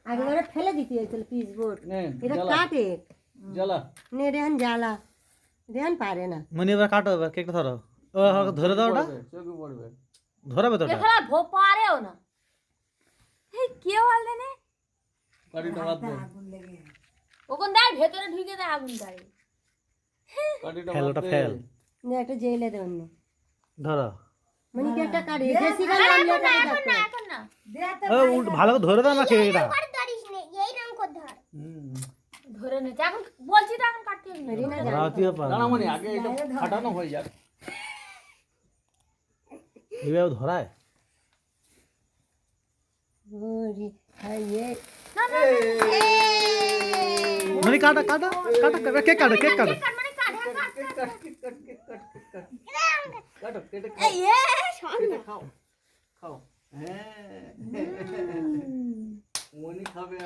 আগেবারে ফেলে দিতে হয়েছিল পিস বোর্ড এটা কাটে জ্বালা নে রেহান জ্বালা রেহান পারে না মনি এবার কাটো এবার কেকটা ধরো ও ধরে দাও ওটা চোখে পড়বে ধরাবে তো ওটা এখানে ভো পারেও না এই কে বললে নে কাঠিটা হাত দে ওখান দেয় ভেতরে ঢুকে দেয় আগুন দেয় কাঠিটা ফেল ওটা ফেল নে একটা জেলে দে অন্য ধরো মানে কি একটা কাটে জেসিকা নামলে এখন না এখন না এখন না ও ভালো করে ধরে দাও না কেকটা ধরে নিতে এখন বলছি তো এখন কাটতে হবে রিনা জানে ধরাতেও পারে দাঁড়া মানে আগে এটা ফাটানো হয়ে যাক এইভাবে ধরায় ওরে হাইয়ে না না মানে কাটা কাটা কাটা কেক কাটো কেক কাটো মানে কাট কাটো কেটে এই এ কেটে খাও খাও হ্যাঁ মনি খাবে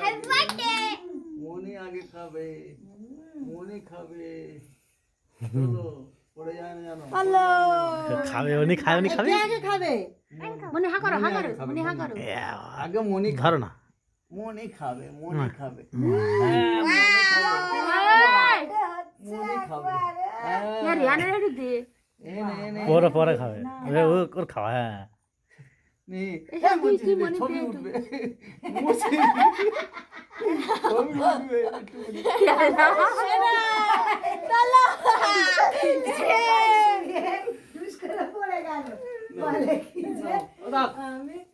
মনি আগে খাবে মনি খাবে চলো পড়ে যায় না জানো খাবে উনি খাবে উনি খাবে কে আগে খাবে মনে হা করো মনে হা করো আগে মনি ধরো না মনি খাবে মনি খাবে মনি খাবে यार यार रेडी दे পরে পরে খাবে ও ওর খাওয়া হ্যাঁ নি এসব বলছিস কি রে, মনে ছবি পেয়ে উঠবে ছবি উঠবে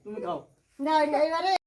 তুমি খাও না এবারে